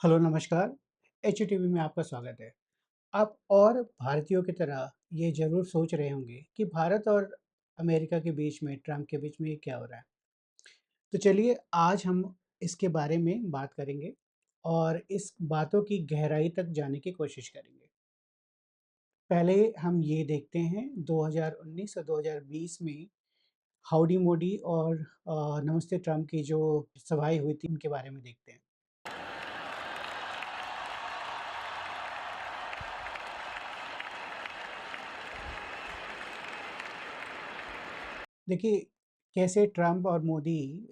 Hello, नमस्कार। HTV में आपका स्वागत है। आप और भारतीयों की तरह ये ज़रूर सोच रहे होंगे कि भारत और अमेरिका के बीच में, ट्रंप के बीच में ये क्या हो रहा है। तो चलिए आज हम इसके बारे में बात करेंगे और इस बातों की गहराई तक जाने की कोशिश करेंगे। पहले हम ये देखते हैं 2019 और 2020 में हाउडी मोदी और नमस्ते ट्रंप की जो सभाएँ हुई थी, उनके बारे में देखते हैं। देखिए, कैसे ट्रम्प और मोदी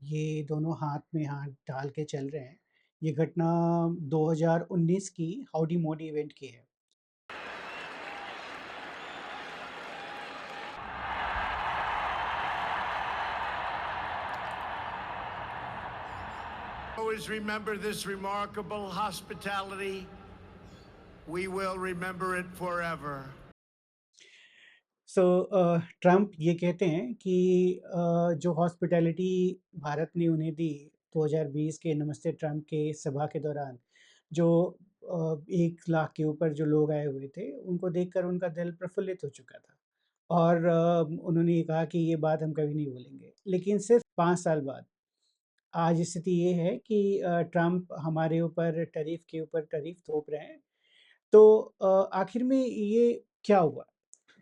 ये दोनों हाथ में हाथ डाल के चल रहे हैं। ये घटना 2019 की हाउडी मोदी इवेंट की है। Always remember this remarkable hospitality. We will remember it forever. Trump ये कहते हैं कि जो हॉस्पिटैलिटी भारत ने उन्हें दी 2020 के नमस्ते ट्रम्प के सभा के दौरान, जो 1 लाख के ऊपर जो लोग आए हुए थे, उनको देखकर उनका दिल प्रफुल्लित हो चुका था। और उन्होंने ये कहा कि ये बात हम कभी नहीं भूलेंगे। लेकिन सिर्फ़ 5 साल बाद आज स्थिति ये है कि ट्रम्प हमारे ऊपर टैरिफ के ऊपर टैरिफ थोप रहे हैं। तो आखिर में ये क्या हुआ?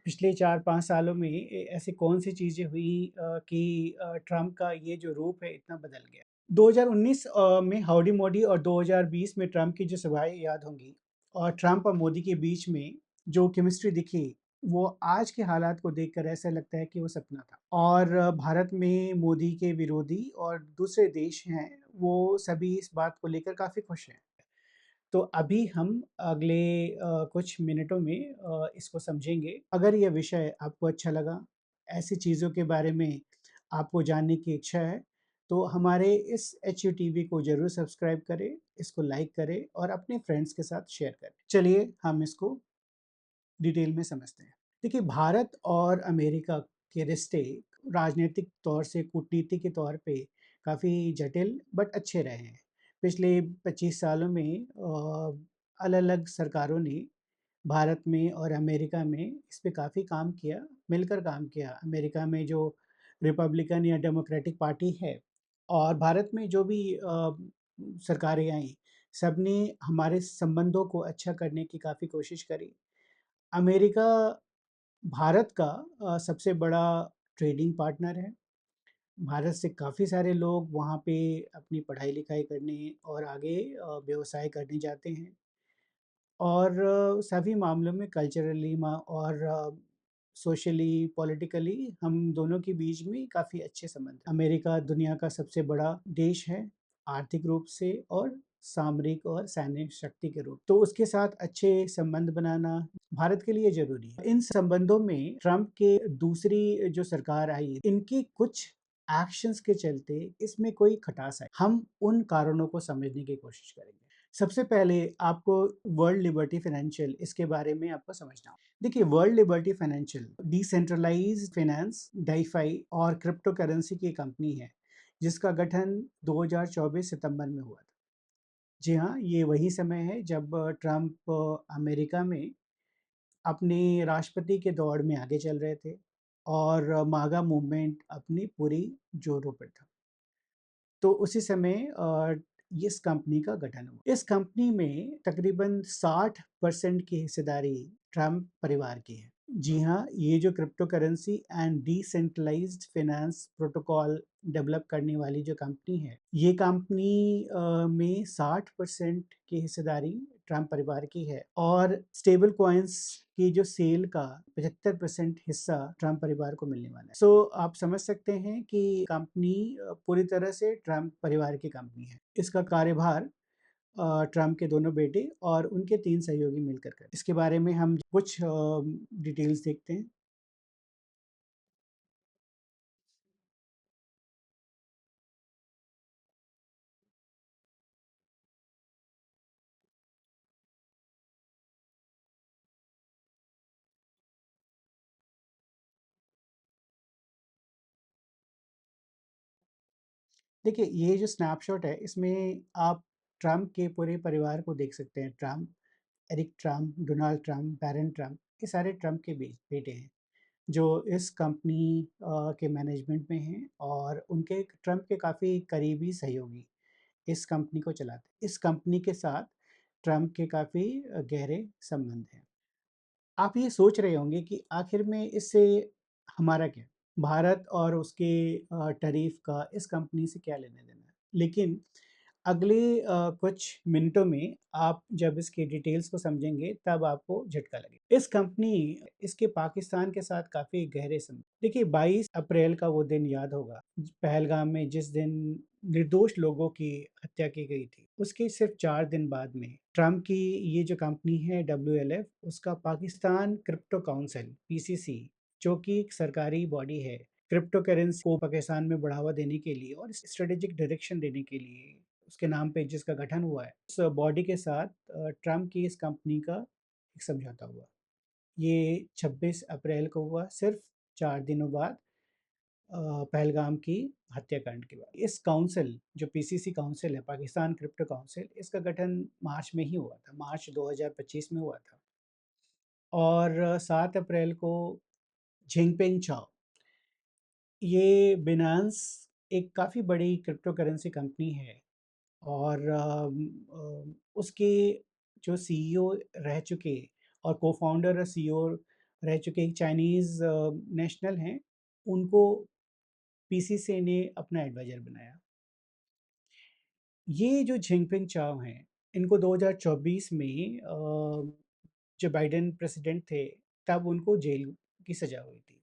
पिछले 4-5 सालों में ऐसी कौन-सी चीज़ें हुई कि ट्रम्प का ये जो रूप है इतना बदल गया? 2019 में हाउडी मोदी और 2020 में ट्रम्प की जो सभाएँ याद होंगी और ट्रम्प और मोदी के बीच में जो केमिस्ट्री दिखी, वो आज के हालात को देखकर ऐसा लगता है कि वो सपना था। और भारत में मोदी के विरोधी और दूसरे देश हैं, वो सभी इस बात को लेकर काफ़ी खुश हैं। तो अभी हम अगले कुछ मिनटों में इसको समझेंगे। अगर ये विषय आपको अच्छा लगा, ऐसी चीज़ों के बारे में आपको जानने की इच्छा है, तो हमारे इस एचयूटीवी को ज़रूर सब्सक्राइब करें, इसको लाइक करें और अपने फ्रेंड्स के साथ शेयर करें। चलिए हम इसको डिटेल में समझते हैं। देखिए, भारत और अमेरिका के रिश्ते राजनीतिक तौर से, कूटनीति के तौर पे काफ़ी जटिल बट अच्छे रहे हैं। पिछले 25 सालों में अलग-अलग सरकारों ने भारत में और अमेरिका में इस पे काफ़ी काम किया, मिलकर काम किया। अमेरिका में जो रिपब्लिकन या डेमोक्रेटिक पार्टी है और भारत में जो भी सरकारें आईं, सबने हमारे संबंधों को अच्छा करने की काफ़ी कोशिश करी। अमेरिका भारत का सबसे बड़ा ट्रेडिंग पार्टनर है। भारत से काफ़ी सारे लोग वहाँ पे अपनी पढ़ाई-लिखाई करने और आगे व्यवसाय करने जाते हैं और सभी मामलों में कल्चरली और सोशली, पॉलिटिकली हम दोनों के बीच में काफ़ी अच्छे संबंध हैं। अमेरिका दुनिया का सबसे बड़ा देश है, आर्थिक रूप से और सामरिक और सैन्य शक्ति के रूप। तो उसके साथ अच्छे संबंध बनाना भारत के लिए ज़रूरी है। इन संबंधों में ट्रम्प के दूसरी जो सरकार आई, इनकी कुछ एक्शंस के चलते इसमें कोई खटास आई। हम उन कारणों को समझने की कोशिश करेंगे। सबसे पहले आपको वर्ल्ड लिबर्टी फाइनेंशियल इसके बारे में आपको समझना होगा। देखिए, World Liberty Financial decentralized finance, DeFi और क्रिप्टो करेंसी की कंपनी है, जिसका गठन 2024 सितंबर में हुआ था। जी हाँ, ये वही समय है जब ट्रम्प अमेरिका में अपने राष्ट्रपति के दौड़ में आगे चल रहे थे और मागा मूवमेंट अपनी पूरी जोरों पर था। तो उसी समय इस कंपनी का गठन हुआ। इस कंपनी में तकरीबन 60% की हिस्सेदारी ट्रम्प परिवार की है। जी हाँ, ये जो cryptocurrency and decentralised finance protocol develop करने वाली जो कंपनी है, ये कंपनी में 60% की हिस्सेदारी ट्रम्प परिवार की है और स्टेबल कॉइन्स की जो सेल का 75% हिस्सा ट्रम्प परिवार को मिलने वाला है। आप समझ सकते हैं कि कंपनी पूरी तरह से ट्रम्प परिवार की कंपनी है। इसका कार्यभार ट्रम्प के दोनों बेटे और उनके 3 सहयोगी मिलकर करें। इसके बारे में हम कुछ डिटेल्स देखते हैं। देखिए, ये जो स्नैपशॉट है, इसमें आप ट्रम्प के पूरे परिवार को देख सकते हैं। Trump, Eric Trump, Donald Trump, Barron Trump, ये सारे ट्रम्प के बेटे हैं, जो इस कंपनी के मैनेजमेंट में हैं और उनके ट्रम्प के काफ़ी करीबी सहयोगी इस कंपनी को चलाते हैं। इस कंपनी के साथ ट्रम्प के काफ़ी गहरे संबंध हैं। आप ये सोच रहे होंगे कि आखिर में इससे हमारा क्या? भारत और उसके टैरिफ का इस कंपनी से क्या लेना-देना है? लेकिन अगले कुछ मिनटों में आप जब इसकी डिटेल्स को समझेंगे तब आपको झटका लगेगा। इस कंपनी इसके पाकिस्तान के साथ काफ़ी गहरे संबंध देखिए 22 अप्रैल का वो दिन याद होगा, पहलगाम में जिस दिन निर्दोष लोगों की हत्या की गई थी। उसके सिर्फ 4 दिन बाद में ट्रम्प की ये जो कंपनी है डब्ल्यूएलएफ उसका पाकिस्तान क्रिप्टो काउंसिल पीसीसी जो कि एक सरकारी बॉडी है, क्रिप्टो करेंसी को पाकिस्तान में बढ़ावा देने के लिए और स्ट्रेटेजिक डायरेक्शन देने के लिए उसके नाम पे जिसका गठन हुआ है, उस बॉडी के साथ ट्रम्प की इस कंपनी का एक समझौता हुआ। ये 26 अप्रैल को हुआ, सिर्फ 4 दिनों बाद पहलगाम की हत्याकांड के बाद। इस काउंसिल जो पीसीसी काउंसिल है, पाकिस्तान क्रिप्टो काउंसिल, इसका गठन मार्च में ही हुआ था, मार्च 2025 में हुआ था और 7 अप्रैल को जिनपिंग चाओ ये बिनांस एक काफ़ी बड़ी क्रिप्टो करेंसी कंपनी है और उसके जो सीईओ रह चुके और को-फाउंडर और सीईओ रह चुके एक चाइनीज़ नेशनल हैं, उनको पीसीसी ने अपना एडवाइज़र बनाया। ये जो जिनपिंग चाओ हैं, इनको 2024 में जब बाइडेन प्रेसिडेंट थे, तब उनको जेल की सज़ा हुई थी।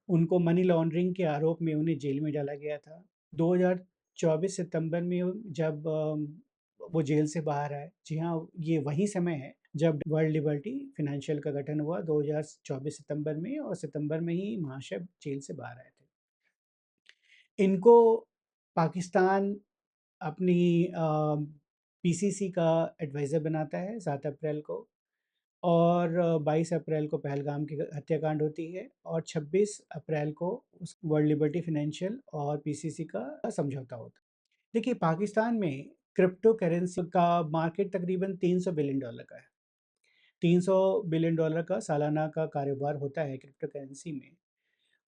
उनको मनी लॉन्ड्रिंग के आरोप में उन्हें जेल में डाला गया था। 2024 सितंबर में जब वो जेल से बाहर आए, जी हाँ, ये वही समय है जब वर्ल्ड लिबर्टी फाइनेंशियल का गठन हुआ 2024 सितंबर में और सितंबर में ही महाशय जेल से बाहर आए थे। इनको पाकिस्तान अपनी पीसीसी का एडवाइज़र बनाता है 7 अप्रैल को और 22 अप्रैल को पहलगाम की हत्याकांड होती है और 26 अप्रैल को उस वर्ल्ड लिबर्टी फाइनेंशियल और पीसीसी का समझौता होता है। देखिए पाकिस्तान में क्रिप्टो करेंसी का मार्केट तकरीबन $300 बिलियन का है। $300 बिलियन का सालाना का कारोबार होता है क्रिप्टो करेंसी में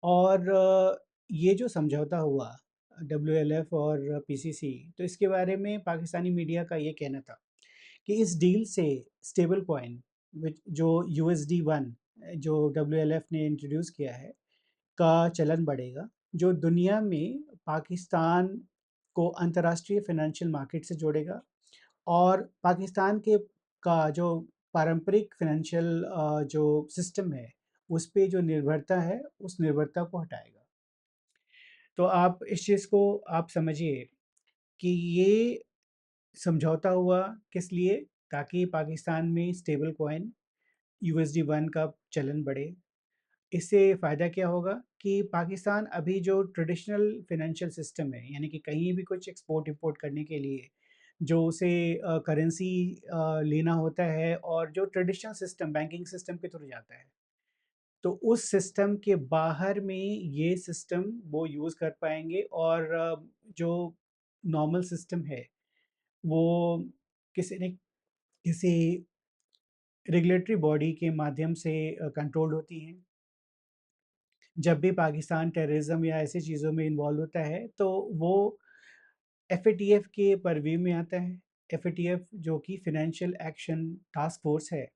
और ये जो समझौता हुआ डब्ल्यूएलएफ और पीसीसी तो इसके बारे में पाकिस्तानी मीडिया का ये कहना था कि इस डील से स्टेबल कॉइन विच जो यूएसडी 1 जो डब्ल्यूएलएफ ने इंट्रोड्यूस किया है, का चलन बढ़ेगा, जो दुनिया में पाकिस्तान को अंतर्राष्ट्रीय फाइनेंशियल मार्केट से जोड़ेगा और पाकिस्तान के का जो पारंपरिक फाइनेंशियल जो सिस्टम है, उस पे जो निर्भरता है, उस निर्भरता को हटाएगा। तो आप इस चीज़ को आप समझिए कि ये समझौता हुआ किस लिए? ताकि पाकिस्तान में स्टेबल कॉइन यूएसडी 1 का चलन बढ़े। इससे फ़ायदा क्या होगा कि पाकिस्तान अभी जो ट्रेडिशनल फाइनेंशियल सिस्टम है, यानी कि कहीं भी कुछ एक्सपोर्ट-इम्पोर्ट करने के लिए जो उसे करेंसी लेना होता है और जो ट्रेडिशनल सिस्टम बैंकिंग सिस्टम के थ्रू जाता है। तो उस सिस्टम के बाहर में ये सिस्टम वो यूज़ कर पाएँगे और जो नॉर्मल सिस्टम है, वो किसी न किसी रेगुलेटरी बॉडी के माध्यम से कंट्रोल्ड होती हैं। जब भी पाकिस्तान टेररिज़्म या ऐसी चीज़ों में इन्वॉल्व होता है, तो वो एफएटीएफ के परव्यू में आता है। एफएटीएफ जो कि फाइनेंशियल एक्शन टास्क फ़ोर्स है,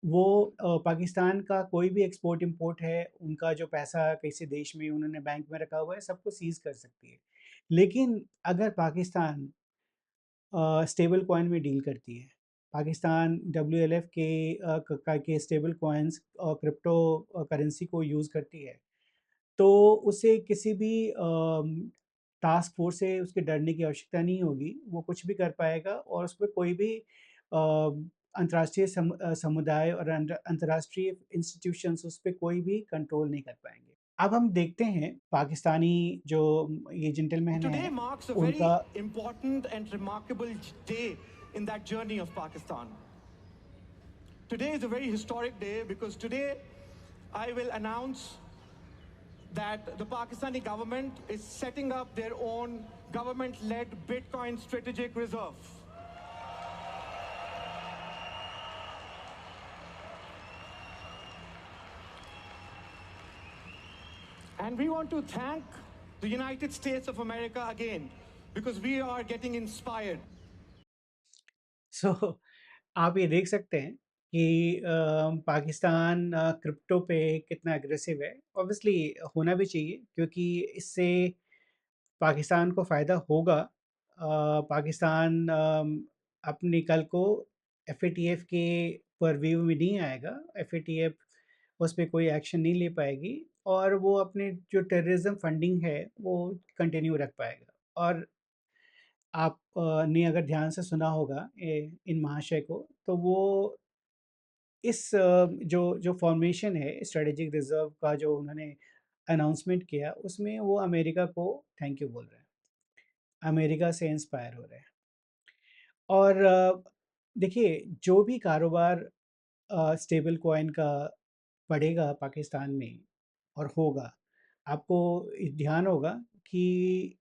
वो पाकिस्तान का कोई भी एक्सपोर्ट-इम्पोर्ट है, उनका जो पैसा किसी देश में उन्होंने बैंक में रखा हुआ है, सबको सीज़ कर सकती है। लेकिन अगर पाकिस्तान स्टेबल कॉइन में डील करती है। पाकिस्तान डब्ल्यूएलएफ के के स्टेबल कॉइन्स और क्रिप्टो करेंसी को यूज़ करती है। तो उसे किसी भी टास्क फ़ोर्स से उसके डरने की आवश्यकता नहीं होगी। वो कुछ भी कर पाएगा और उसपे कोई भी अंतर्राष्ट्रीय समुदाय और अंतर्राष्ट्रीय इंस्टीट्यूशंस उस पे कोई भी कंट्रोल नहीं कर पाएँगे। अब हम देखते हैं पाकिस्तानी जो ये जेंटलमैन Today हैं, marks a उनका very important and remarkable day in that journey of Pakistan. Today is a very historic day because today I will announce that the Pakistani government is setting up their own government-led Bitcoin strategic reserve. And we want to thank the United States of America again because we are getting inspired. सो आप ये देख सकते हैं कि Pakistan crypto पे कितना aggressive है। Obviously होना भी चाहिए क्योंकि इससे पाकिस्तान को फ़ायदा होगा। पाकिस्तान अपनी कल को एफएटीएफ के परव्यू में नहीं आएगा। एफएटीएफ उस पे कोई एक्शन नहीं ले पाएगी और वो अपनी जो टेररिज्म फंडिंग है, वो कंटिन्यू रख पाएगा। और आप ने अगर ध्यान से सुना होगा इन महाशय को, तो वो इस जो जो फ़ॉर्मेशन है स्ट्रेटेजिक रिज़र्व का जो उन्होंने अनाउंसमेंट किया, उसमें वो अमेरिका को थैंक यू बोल रहे हैं। अमेरिका से इंस्पायर हो रहे हैं। और देखिए जो भी कारोबार स्टेबल कॉइन का बढ़ेगा पाकिस्तान में और होगा, आपको ध्यान होगा कि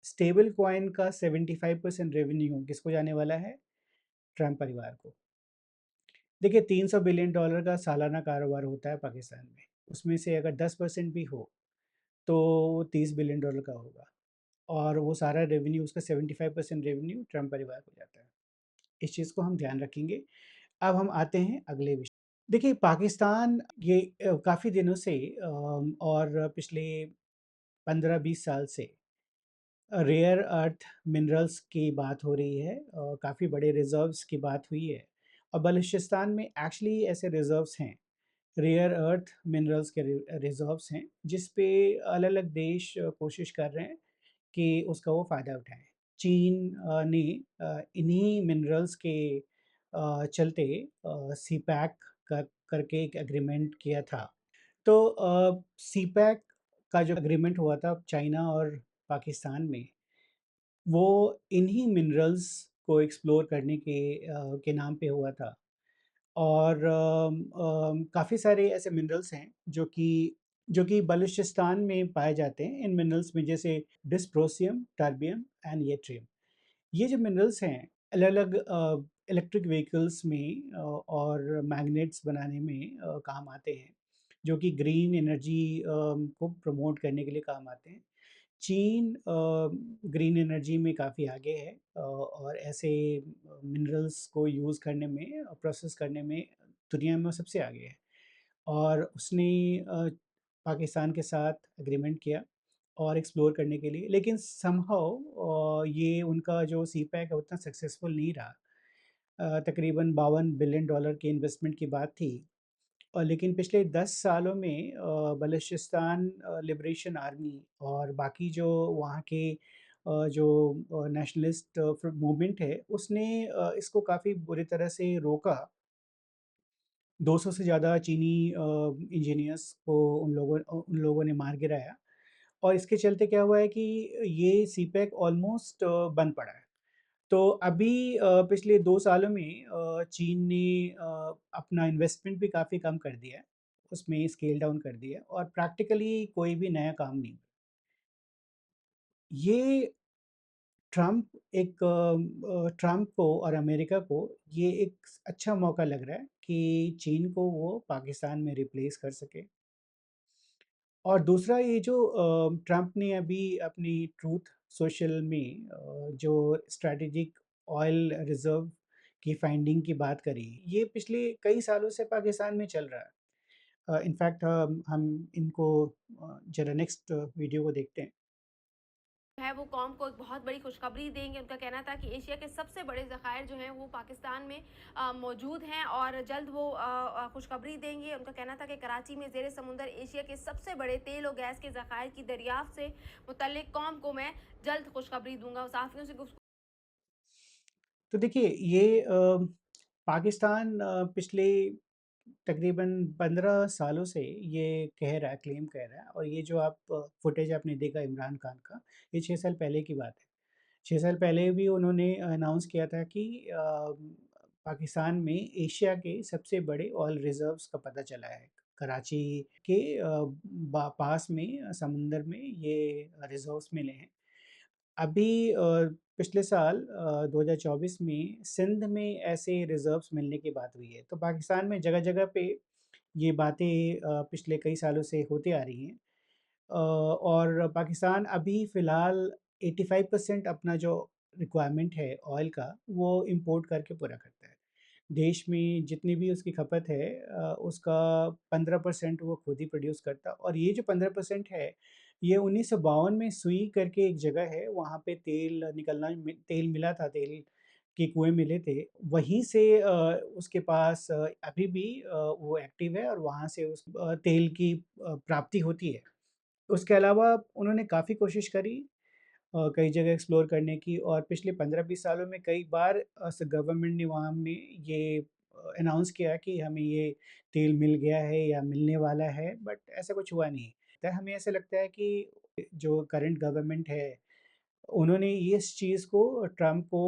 स्टेबल कॉइन का 75% रेवेन्यू किसको जाने वाला है? ट्रम्प परिवार को। देखिए $300 बिलियन का सालाना कारोबार होता है पाकिस्तान में, उसमें से अगर 10% भी हो, तो $30 बिलियन का होगा और वो सारा रेवेन्यू उसका 75% रेवेन्यू ट्रम्प परिवार को जाता है। इस चीज़ को हम ध्यान रखेंगे। अब हम आते हैं अगले विषय। देखिए पाकिस्तान ये काफ़ी दिनों से और पिछले 15-20 साल से रेयर अर्थ मिनरल्स की बात हो रही है। काफ़ी बड़े रिज़र्व्स की बात हुई है और बलूचिस्तान में एक्चुअली ऐसे रिज़र्व्स हैं, रेयर अर्थ मिनरल्स के रिज़र्व्स हैं, जिस पे अलग-अलग देश कोशिश कर रहे हैं कि उसका वो फ़ायदा उठाएँ। चीन ने इन्हीं मिनरल्स के चलते सीपैक करके एक एग्रीमेंट किया था। तो सीपैक का जो एग्रीमेंट हुआ था चाइना और पाकिस्तान में, वो इन्हीं मिनरल्स को एक्सप्लोर करने के नाम पे हुआ था। और काफ़ी सारे ऐसे मिनरल्स हैं जो कि बलूचिस्तान में पाए जाते हैं। इन मिनरल्स में जैसे डिस्प्रोसियम, टर्बियम एंड येट्रियम। ये जो मिनरल्स हैं अलग-अलग इलेक्ट्रिक व्हीकल्स में और मैग्नेट्स बनाने में काम आते हैं, जो कि ग्रीन एनर्जी को प्रमोट करने के लिए काम आते हैं। चीन ग्रीन एनर्जी में काफ़ी आगे है और ऐसे मिनरल्स को यूज़ करने में प्रोसेस करने में दुनिया में वो सबसे आगे है। और उसने पाकिस्तान के साथ एग्रीमेंट किया और एक्सप्लोर करने के लिए, लेकिन समहाउ ये उनका जो सीपैक है उतना सक्सेसफुल नहीं रहा। तकरीबन $52 बिलियन की इन्वेस्टमेंट की बात थी और लेकिन पिछले 10 सालों में बलूचिस्तान लिबरेशन आर्मी और बाकी जो वहाँ के जो नेशनलिस्ट मूवमेंट है, उसने इसको काफ़ी बुरी तरह से रोका। 200 से ज़्यादा चीनी इंजीनियर्स को उन लोगों ने मार गिराया और इसके चलते क्या हुआ है कि ये सीपैक ऑलमोस्ट बंद पड़ा है। तो अभी पिछले 2 सालों में चीन ने अपना इन्वेस्टमेंट भी काफ़ी कम कर दिया है, उसमें स्केल डाउन कर दिया है और प्रैक्टिकली कोई भी नया काम नहीं। ये ट्रम्प को और अमेरिका को ये एक अच्छा मौका लग रहा है कि चीन को वो पाकिस्तान में रिप्लेस कर सके। और दूसरा ये जो ट्रम्प ने अभी अपनी ट्रूथ सोशल में जो स्ट्रैटेजिक ऑयल रिज़र्व की फाइंडिंग की बात करी, ये पिछले कई सालों से पाकिस्तान में चल रहा है। इनफैक्ट हम इनको ज़रा नेक्स्ट वीडियो को देखते हैं। है वो कौम को एक बहुत बड़ी खुशखबरी देंगे। उनका कहना था कि एशिया के सबसे बड़े ज़खायर जो हैं वो पाकिस्तान में मौजूद हैं और जल्द वो खुशखबरी देंगे। उनका कहना था कि कराची में ज़ेरे समुंदर एशिया के सबसे बड़े तेल और गैस के ज़खायर की दरियाफ्त से मुतल्लिक कौम को मैं जल्द खुशखबरी दूंगा। सहाफ़ियों से गुफ्तगू तो देखिए ये पाकिस्तान पिछले तकरीबन 15 सालों से ये कह रहा है, क्लेम कर रहा है और ये जो आप फुटेज आपने देखा इमरान खान का, ये 6 साल पहले की बात है। 6 साल पहले भी उन्होंने अनाउंस किया था कि पाकिस्तान में एशिया के सबसे बड़े ऑयल रिज़र्व्स का पता चला है। कराची के पास में समुंदर में ये रिजर्व्स मिले हैं। अभी पिछले साल 2024 में सिंध में ऐसे रिजर्व्स मिलने की बात हुई है। तो पाकिस्तान में जगह-जगह पे ये बातें पिछले कई सालों से होती आ रही हैं। और पाकिस्तान अभी फ़िलहाल 85% अपना जो रिक्वायरमेंट है ऑयल का, वो इम्पोर्ट करके पूरा करता है। देश में जितनी भी उसकी खपत है उसका 15% वो खुद ही प्रोड्यूस करता है और ये जो 15% है, ये 1952 में सुई करके एक जगह है, वहाँ पे तेल मिला था, तेल के कुएँ मिले थे। वहीं से उसके पास अभी भी वो एक्टिव है और वहाँ से तेल की प्राप्ति होती है। उसके अलावा उन्होंने काफ़ी कोशिश करी कई जगह एक्सप्लोर करने की और पिछले 15-20 सालों में कई बार गवर्नमेंट ने वहाँ में ये अनाउंस किया कि हमें ये तेल मिल गया है या मिलने वाला है, बट ऐसा कुछ हुआ नहीं। तो हमें ऐसा लगता है कि जो करंट गवर्नमेंट है, उन्होंने इस चीज़ को ट्रम्प को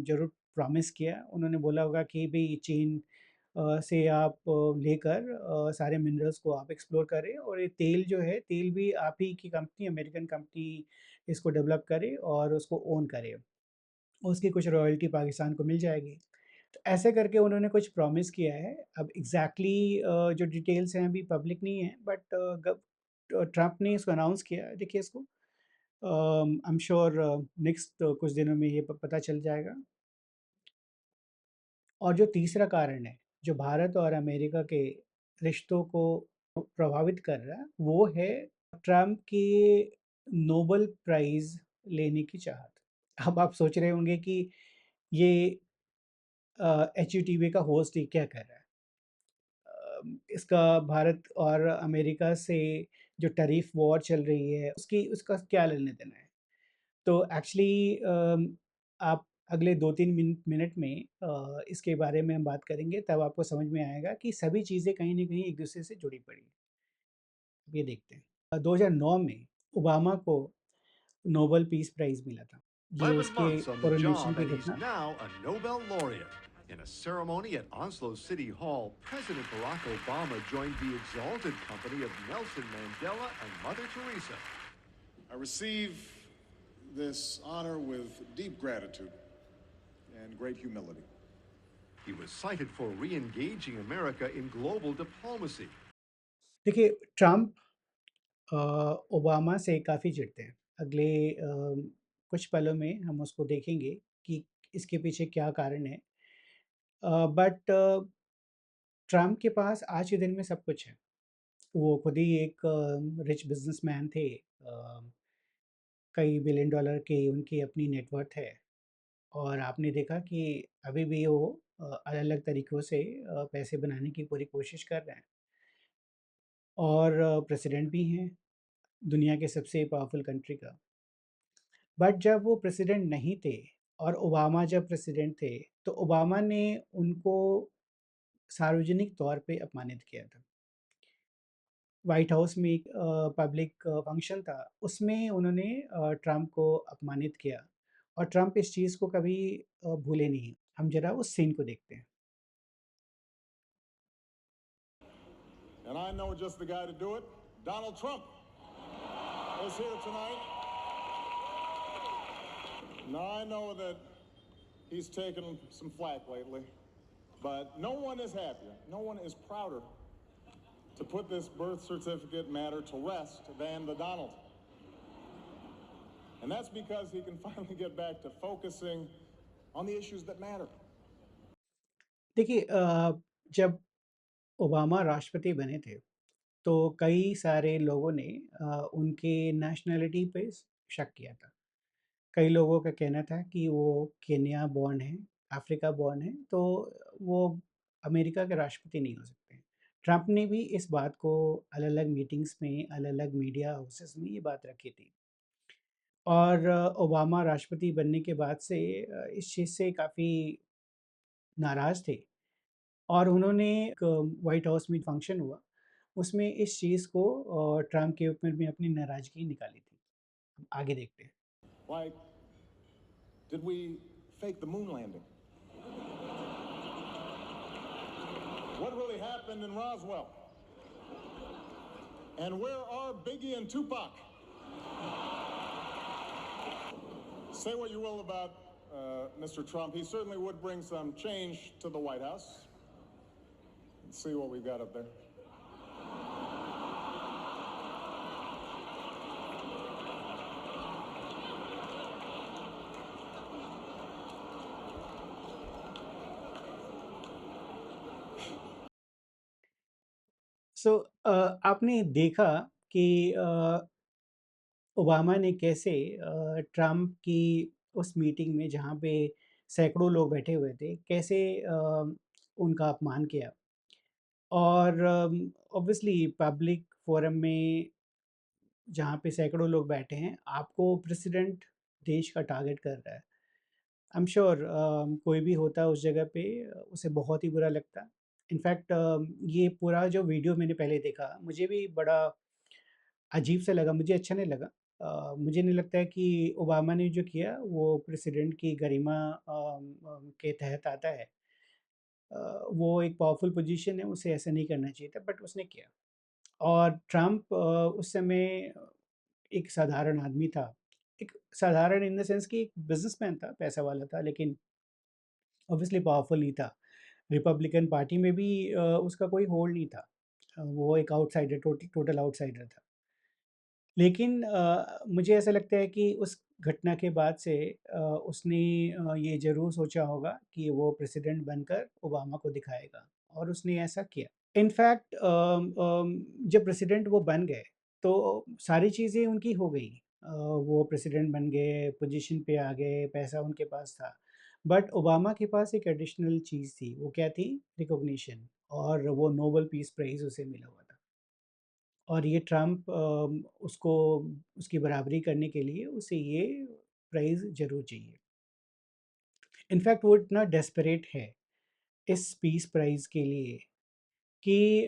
ज़रूर प्रॉमिस किया। उन्होंने बोला होगा कि भई चीन से आप लेकर सारे मिनरल्स को आप एक्सप्लोर करें और ये तेल जो है, तेल भी आप ही की कंपनी, अमेरिकन कंपनी इसको डेवलप करे और उसको ओन करे। उसकी कुछ रॉयल्टी पाकिस्तान को मिल जाएगी। तो ऐसे करके उन्होंने कुछ प्रॉमिस किया है। अब एग्ज़ैक्टली जो डिटेल्स हैं अभी पब्लिक नहीं है बट ट्रम्प ने इसको अनाउंस किया है। देखिए इसको आई एम श्योर नेक्स्ट कुछ दिनों में ये प पता चल जाएगा। और जो तीसरा कारण है, जो भारत और अमेरिका के रिश्तों को प्रभावित कर रहा है, वो है ट्रम्प की नोबेल प्राइज़ लेने की चाहत। अब आप सोच रहे होंगे कि ये एचईटीवी का होस्ट ये क्या कर रहा है? इसका भारत और अमेरिका से जो टैरिफ वॉर चल रही है, उसका क्या लेना-देना है? तो एक्चुअली आप अगले 2-3 मिनट में इसके बारे में हम बात करेंगे, तब आपको समझ में आएगा कि सभी चीज़ें कहीं न कहीं एक-दूसरे से जुड़ी पड़ी हैं। ये देखते हैं। 2009 में ओबामा को नोबेल पीस प्राइज़ मिला था। ये 11 उसके months on the coronation job, की and he's घटना now a Nobel laureate. In a ceremony at Oslo City Hall, President Barack Obama joined the exalted company of Nelson Mandela and Mother Teresa. I receive this honor with deep gratitude and great humility. He was cited for re-engaging America in global diplomacy. देखिए Trump Obama से काफ़ी चिढ़ते हैं। अगले कुछ पलों में हम उसको देखेंगे कि इसके पीछे क्या कारण है। बट ट्रम्प के पास आज के दिन में सब कुछ है। वो खुद ही एक रिच बिज़नेसमैन थे। कई बिलियन डॉलर की उनकी अपनी नेटवर्थ है और आपने देखा कि अभी भी वो अलग-अलग तरीक़ों से पैसे बनाने की पूरी कोशिश कर रहे हैं। और प्रेसिडेंट भी हैं दुनिया के सबसे पावरफुल कंट्री का। बट जब वो प्रेसिडेंट नहीं थे और ओबामा जब प्रेसिडेंट थे, तो ओबामा ने उनको सार्वजनिक तौर पे अपमानित किया था। व्हाइट हाउस में एक पब्लिक फंक्शन था, उसमें उन्होंने ट्रम्प को अपमानित किया और ट्रम्प इस चीज़ को कभी भूले नहीं। हम ज़रा उस सीन को देखते हैं। And I know just the guy to do it. Donald Trump is here tonight. Now, I know that he's taken some flack lately, but no one is happier, no one is prouder to put this birth certificate matter to rest than the Donald. And that's because he can finally get back to focusing on the issues that matter. देखिए जब Obama राष्ट्रपति बने थे, तो कई सारे लोगों ने उनके नेशनैलिटी पे शक किया था। कई लोगों का कहना था कि वो केन्या बॉर्न हैं, अफ्रीका बॉर्न हैं, तो वो अमेरिका के राष्ट्रपति नहीं हो सकते। ट्रम्प ने भी इस बात को अलग-अलग मीटिंग्स में, अलग-अलग मीडिया हाउसेस में ये बात रखी थी। और ओबामा राष्ट्रपति बनने के बाद से इस चीज़ से काफ़ी नाराज़ थे और उन्होंने एक व्हाइट हाउस में फंक्शन हुआ, उसमें इस चीज़ को ट्रम्प के ऊपर में अपनी नाराज़गी निकाली थी। आगे देखते हैं। Like, did we fake the moon landing? What really happened in Roswell? And where are Biggie and Tupac? Say what you will about Mr. Trump, he certainly would bring some change to the White House. Let's see what we've got up there. सो आपने देखा कि Obama ने कैसे Trump की उस meeting में जहाँ पे सैकड़ों लोग बैठे हुए थे, कैसे उनका अपमान किया और ऑब्वियसली पब्लिक फोरम में जहाँ पे सैकड़ों लोग बैठे हैं, आपको प्रेसिडेंट देश का टारगेट कर रहा है। आई एम श्योर कोई भी होता उस जगह पे उसे बहुत ही बुरा लगता। इनफैक्ट ये पूरा जो वीडियो मैंने पहले देखा, मुझे भी बड़ा अजीब सा लगा, मुझे अच्छा नहीं लगा। मुझे नहीं लगता है कि ओबामा ने जो किया वो प्रेसिडेंट की गरिमा के तहत आता है। वो एक पावरफुल पोजीशन है, उसे ऐसा नहीं करना चाहिए था बट उसने किया। और ट्रम्प उस समय एक साधारण आदमी था। एक साधारण इन द सेंस कि एक बिज़नेसमैन था, पैसा वाला था लेकिन ऑब्वियसली पावरफुल नहीं था। रिपब्लिकन पार्टी में भी उसका कोई होल्ड नहीं था। वो एक आउटसाइडर टोटल आउटसाइडर था। लेकिन मुझे ऐसा लगता है कि उस घटना के बाद से उसने ये ज़रूर सोचा होगा कि वो प्रेसिडेंट बनकर ओबामा को दिखाएगा और उसने ऐसा किया। इनफैक्ट जब प्रेसिडेंट वो बन गए, तो सारी चीज़ें उनकी हो गई। वो प्रेसिडेंट बन गए, पोजीशन पे आ गए, पैसा उनके पास था। बट ओबामा के पास एक एडिशनल चीज़ थी, वो क्या थी? रिकॉग्निशन और वो नोबेल पीस प्राइज़ उसे मिला हुआ था। और ये ट्रम्प उसको उसकी बराबरी करने के लिए उसे ये प्राइज़ ज़रूर चाहिए। इनफैक्ट वो इतना डेस्परेट है इस पीस प्राइज़ के लिए कि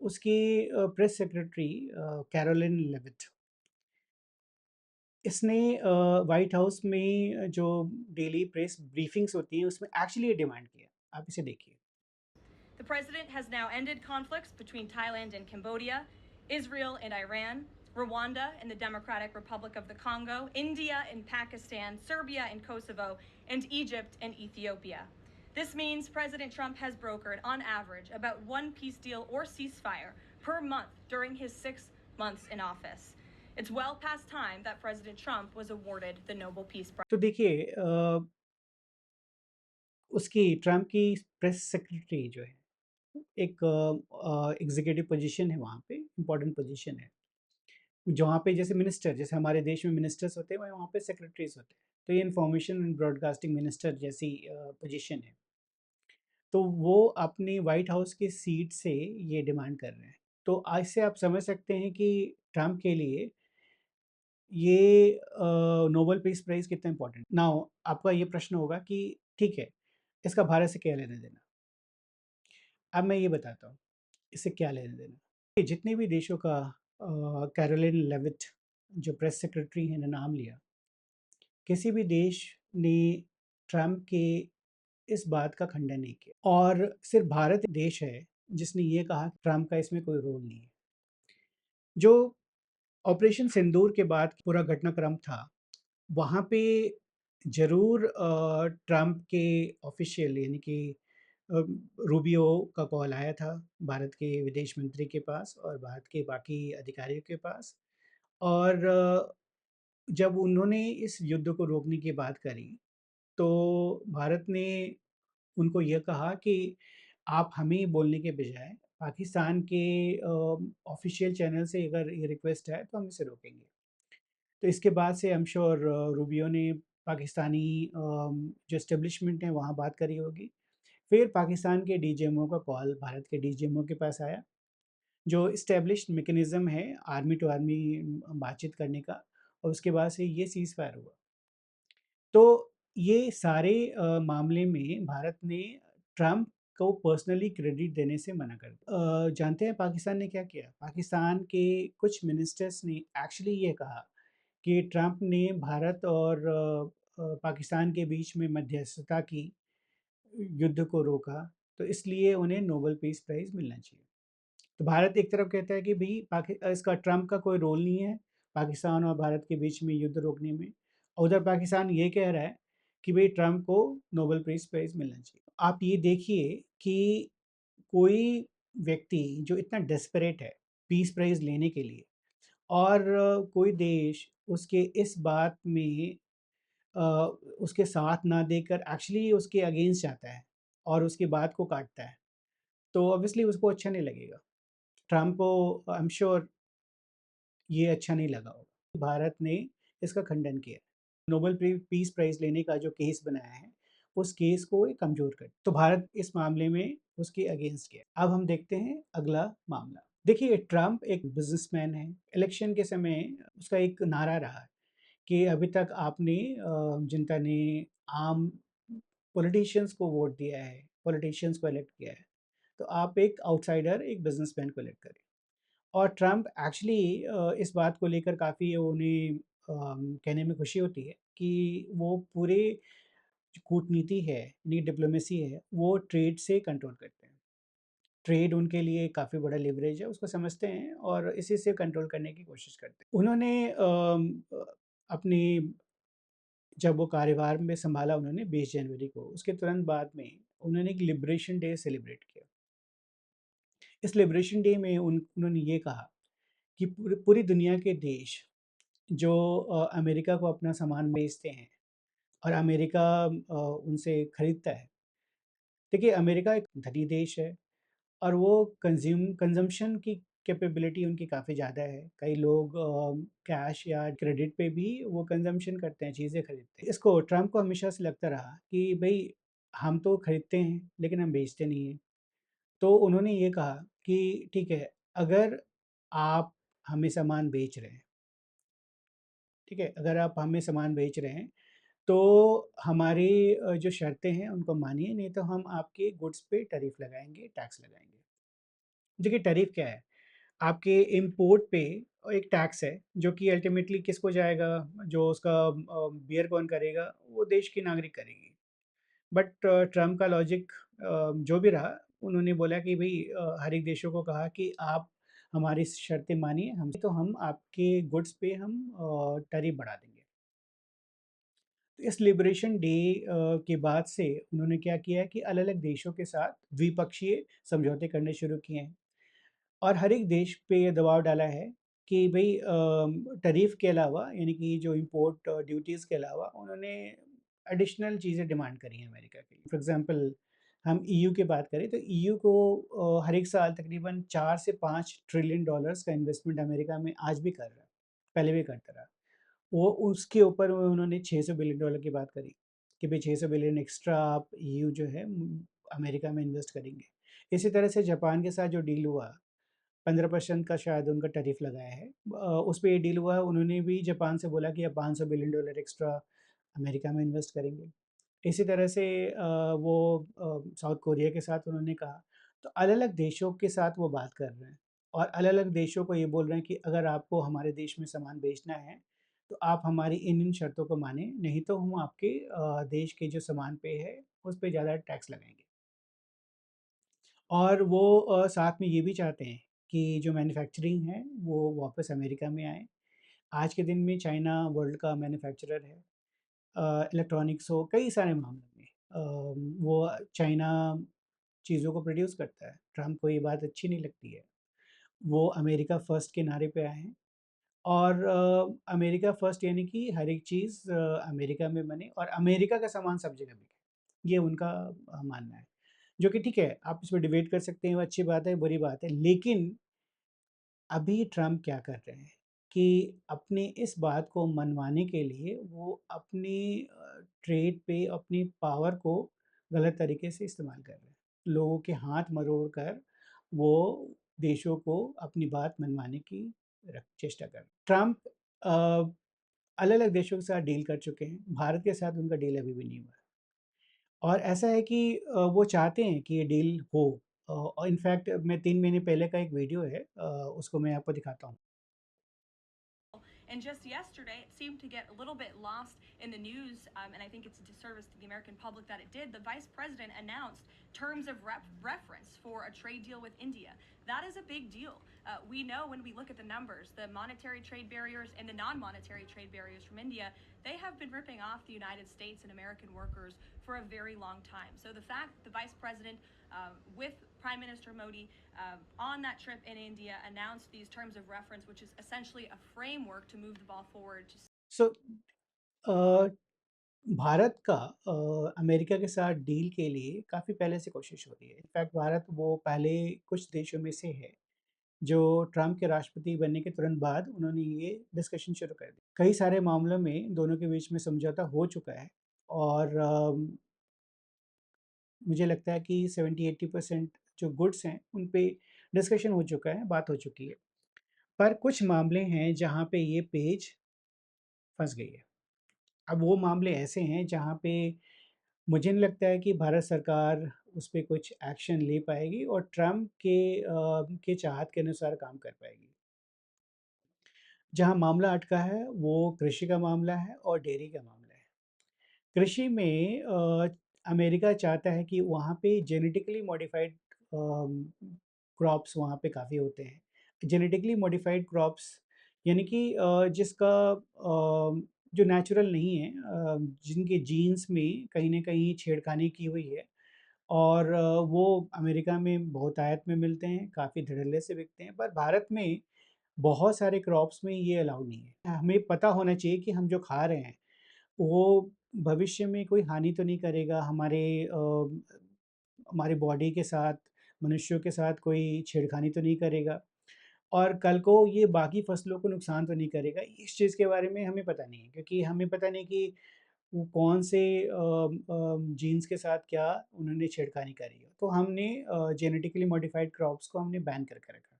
उसकी प्रेस सेक्रेटरी कैरोलिन लेविट इसने व्हाइट हाउस में जो डेली प्रेस ब्रीफिंग्स होती हैं उसमें एक्चुअली ये डिमांड किया। आप इसे देखिए। The president has now ended conflicts between Thailand and Cambodia, Israel and Iran, Rwanda and the Democratic Republic of the Congo, India and Pakistan, Serbia and Kosovo, and Egypt and Ethiopia. This means President Trump has brokered, on average, about one peace deal or ceasefire per month during his 6 months in office. It's well past time that President Trump was awarded the Nobel Peace Prize. तो देखिए उसकी Trump की press secretary जो है एक executive position है, वहाँ पे इम्पोर्टेंट पोजीशन है। जहाँ पे जैसे मिनिस्टर, जैसे हमारे देश में मिनिस्टर्स होते हैं, वहाँ पे सेक्रेटरीज होते हैं। तो ये इन्फॉर्मेशन एंड ब्रॉडकास्टिंग मिनिस्टर जैसी पोजीशन है। तो वो अपनी व्हाइट हाउस की सीट से ये डिमांड कर रहे हैं। तो आज से आप समझ सकते हैं कि ट्रम्प के लिए ये नोबेल पीस प्राइज़ कितना इम्पोर्टेंट। नाउ आपका ये प्रश्न होगा कि ठीक है, इसका भारत से क्या लेना-देना? अब मैं ये बताता हूँ, इससे क्या लेना-देना। ये जितने भी देशों का कैरोलिन लेविट जो प्रेस सेक्रेटरी हैं ने नाम लिया, किसी भी देश ने ट्रम्प के इस बात का खंडन नहीं किया और सिर्फ भारत देश है जिसने ये कहा कि ट्रम्प का इसमें कोई रोल नहीं है। जो ऑपरेशन सिंदूर के बाद पूरा घटनाक्रम था, वहाँ पे ज़रूर ट्रम्प के ऑफ़िशियल यानी कि अ, रूबियो का कॉल आया था भारत के विदेश मंत्री के पास और भारत के बाकी अधिकारियों के पास। और जब उन्होंने इस युद्ध को रोकने की बात करी, तो भारत ने उनको ये कहा कि आप हमें बोलने के बजाय पाकिस्तान के ऑफ़िशियल चैनल से अगर ये रिक्वेस्ट है तो हम इसे रोकेंगे। तो इसके बाद से आई एम श्योर रूबियो ने पाकिस्तानी जो एस्टेब्लिशमेंट है वहाँ बात करी होगी। फिर पाकिस्तान के डीजीएमओ का कॉल भारत के डीजीएमओ के पास आया, जो एस्टेब्लिश्ड मैकेनिज़्म है आर्मी टू आर्मी बातचीत करने का और उसके बाद से ये सीज़फायर हुआ। तो ये सारे मामले में भारत ने ट्रम्प को पर्सनली क्रेडिट देने से मना कर दिया। जानते हैं पाकिस्तान ने क्या किया? पाकिस्तान के कुछ मिनिस्टर्स ने एक्चुअली ये कहा कि ट्रम्प ने भारत और पाकिस्तान के बीच में मध्यस्थता की, युद्ध को रोका, तो इसलिए उन्हें नोबेल पीस प्राइज़ मिलना चाहिए। तो भारत एक तरफ कहता है कि भई इसका ट्रम्प का कोई रोल नहीं है, पाकिस्तान और भारत के बीच में युद्ध रोकने में। और उधर पाकिस्तान ये कह रहा है कि भई ट्रम्प को नोबेल पीस प्राइज़ मिलना चाहिए। आप ये देखिए कि कोई व्यक्ति जो इतना डेस्परेट है पीस प्राइज़ लेने के लिए और कोई देश उसके इस बात में अ, उसके साथ ना देकर एक्चुअली उसके अगेंस्ट जाता है और उसकी बात को काटता है, तो ऑब्वियसली उसको अच्छा नहीं लगेगा। ट्रम्प को आई एम श्योर ये अच्छा नहीं लगा होगा। भारत ने इसका खंडन किया। नोबेल पीस प्राइज़ लेने का जो केस बनाया है, उस केस को ये कमज़ोर कर तो भारत इस मामले में उसके अगेंस्ट गया। अब हम देखते हैं अगला मामला। देखिए ट्रम्प एक बिज़नेसमैन है। इलेक्शन के समय उसका एक नारा रहा है कि अभी तक आपने जनता ने आम पॉलिटिशियंस को वोट दिया है, पॉलिटिशियंस को इलेक्ट किया है, तो आप एक आउटसाइडर, एक बिज़नेसमैन को इलेक्ट करें। और ट्रम्प एक्चुअली इस बात को लेकर काफ़ी उन्हें कहने में खुशी होती है कि वो पूरे जो कूटनीति है, यानी डिप्लोमेसी है, वो ट्रेड से कंट्रोल करते हैं। ट्रेड उनके लिए काफ़ी बड़ा लिवरेज है, उसको समझते हैं और इसी से कंट्रोल करने की कोशिश करते हैं। उन्होंने अपनी जब वो कार्यभार में सँभाला उन्होंने 20 जनवरी को, उसके तुरंत बाद में उन्होंने एक लिबरेशन डे सेलिब्रेट किया। इस लिबरेशन डे में उन्होंने ये कहा कि पूरी पूरी दुनिया के देश जो अमेरिका को अपना सामान बेचते हैं और अमेरिका उनसे खरीदता है। देखिए अमेरिका एक धनी देश है और वो कंज़म्पशन की कैपेबिलिटी उनकी काफ़ी ज़्यादा है। कई लोग कैश या क्रेडिट पे भी वो कंज़म्पशन करते हैं, चीज़ें खरीदते हैं। इसको ट्रम्प को हमेशा से लगता रहा कि भई हम तो खरीदते हैं, लेकिन हम बेचते नहीं हैं। तो उन्होंने ये कहा कि ठीक है, अगर आप हमें सामान बेच रहे हैं, ठीक है? अगर आप हमें सामान बेच रहे हैं, तो हमारी जो शर्तें हैं उनको मानिए, नहीं तो हम आपके गुड्स पे टैरिफ लगाएँगे, टैक्स लगाएँगे। देखिए टैरिफ क्या है? आपके इम्पोर्ट पे एक टैक्स है, जो कि अल्टीमेटली किसको जाएगा? जो उसका बियर कौन करेगा? वो देश की नागरिक करेगी। बट ट्रम्प का लॉजिक जो भी रहा, उन्होंने बोला कि भई हर एक देशों को कहा कि आप हमारी शर्तें मानिए, हम तो हम आपके गुड्स पे हम टैरिफ बढ़ा देंगे। तो इस लिबरेशन डे के बाद से उन्होंने क्या किया है कि अलग-अलग देशों के साथ द्विपक्षीय समझौते करने शुरू किए हैं और हर एक देश पे ये दबाव डाला है कि भई टैरिफ के अलावा यानी कि जो इम्पोर्ट ड्यूटीज़ के अलावा उन्होंने एडिशनल चीज़ें डिमांड करी हैं अमेरिका के लिए। फॉर एग्ज़ाम्पल हम ईयू की बात करें तो ईयू को हर एक साल तकरीबन 4 से 5 ट्रिलियन डॉलर्स का इन्वेस्टमेंट अमेरिका में आज भी कर रहा है, पहले भी करता रहा। वो उसके ऊपर उन्होंने 600 बिलियन डॉलर की बात करी कि भई 600 बिलियन एक्स्ट्रा आप ईयू जो है अमेरिका में इन्वेस्ट करेंगे। इसी तरह से जापान के साथ जो डील हुआ 15% का शायद उनका टैरिफ लगाया है। उस पे ये डील हुआ है, उन्होंने भी जापान से बोला कि अब 500 बिलियन डॉलर एक्स्ट्रा अमेरिका में इन्वेस्ट करेंगे। इसी तरह से वो साउथ कोरिया के साथ उन्होंने कहा, तो अलग-अलग देशों के साथ वो बात कर रहे हैं और अलग-अलग देशों को ये बोल रहे हैं कि अगर आपको हमारे देश में सामान बेचना है, तो आप हमारी इन-इन शर्तों को मानें, नहीं तो हम आपके देश के जो सामान पे है, उस पे ज़्यादा टैक्स लगाएँगे। और वो साथ में ये भी चाहते हैं कि जो मैन्युफैक्चरिंग है, वो वापस अमेरिका में आए। आज के दिन में चाइना वर्ल्ड का मैन्युफैक्चरर है। इलेक्ट्रॉनिक्स हो, कई सारे मामलों में वो चाइना चीज़ों को प्रोड्यूस करता है। ट्रम्प को ये बात अच्छी नहीं लगती है। वो अमेरिका फर्स्ट के नारे पे आए हैं और अमेरिका फर्स्ट यानी कि हर एक चीज़ अमेरिका में बने और अमेरिका का सामान सब जगह बिके। ये उनका मानना है। जो कि ठीक है, आप इसमें डिबेट कर सकते हैं, वो अच्छी बात है, बुरी बात है। लेकिन अभी ट्रम्प क्या कर रहे हैं कि अपनी इस बात को मनवाने के लिए वो अपनी ट्रेड पे अपनी पावर को गलत तरीके से इस्तेमाल कर रहे हैं। लोगों के हाथ मरोड़ कर वो देशों को अपनी बात मनवाने की चेष्टा कर रहे हैं। ट्रम्प अलग-अलग देशों के साथ डील कर चुके हैं। भारत के साथ उनका डील अभी भी नहीं हुआ है। और ऐसा है कि वो चाहते हैं कि ये डील हो और इनफैक्ट मैं 3 महीने पहले का एक वीडियो है उसको मैं आपको दिखाता हूँ। And just yesterday, it seemed to get a little bit lost in the news, and I think it's a disservice to the American public that it did. The vice president announced terms of reference for a trade deal with India. That is a big deal. We know when we look at the numbers, the monetary trade barriers and the non-monetary trade barriers from India, they have been ripping off the United States and American workers for a very long time. So the fact the vice president with Prime Minister Modi on that trip in India announced these terms of reference, which is essentially a framework to move the ball forward. सो भारत का America के साथ deal के लिए काफ़ी पहले से कोशिश हो रही है। इनफैक्ट भारत वो पहले कुछ देशों में से है, जो ट्रम्प के राष्ट्रपति बनने के तुरंत बाद उन्होंने ये डिस्कशन शुरू कर दी। कई सारे मामलों में दोनों के बीच में समझौता हो चुका है और मुझे लगता है कि 70-80% जो गुड्स हैं, उन पे डिस्कशन हो चुका है, बात हो चुकी है। पर कुछ मामले हैं जहाँ पे ये पेच फँस गई है। अब वो मामले ऐसे हैं जहाँ पे मुझे नहीं लगता है कि भारत सरकार उस पे कुछ एक्शन ले पाएगी और ट्रम्प के चाहत के अनुसार काम कर पाएगी। जहाँ मामला अटका है, वो कृषि का मामला है और डेयरी का मामला है। कृषि में अमेरिका चाहता है कि वहाँ पे जेनेटिकली मॉडिफाइड क्रॉप्स वहाँ पे काफ़ी होते हैं। जेनेटिकली मॉडिफाइड क्रॉप्स यानी कि जिसका जो नेचुरल नहीं है, जिनके जीन्स में कहीं न कहीं छेड़खानी की हुई है और वो अमेरिका में बहुतायत में मिलते हैं, काफ़ी धड़ल्ले से बिकते हैं। पर भारत में बहुत सारे क्रॉप्स में ये अलाउ नहीं है। हमें पता होना चाहिए कि हम जो खा रहे हैं, वो भविष्य में कोई हानि तो नहीं करेगा हमारी बॉडी के साथ, मनुष्यों के साथ कोई छेड़खानी तो नहीं करेगा और कल को ये बाकी फसलों को नुकसान तो नहीं करेगा। इस चीज़ के बारे में हमें पता नहीं है क्योंकि हमें पता नहीं कि वो कौन से जीन्स के साथ क्या उन्होंने छेड़खानी करी है। तो हमने जेनेटिकली मॉडिफाइड क्रॉप्स को हमने बैन करके रखा।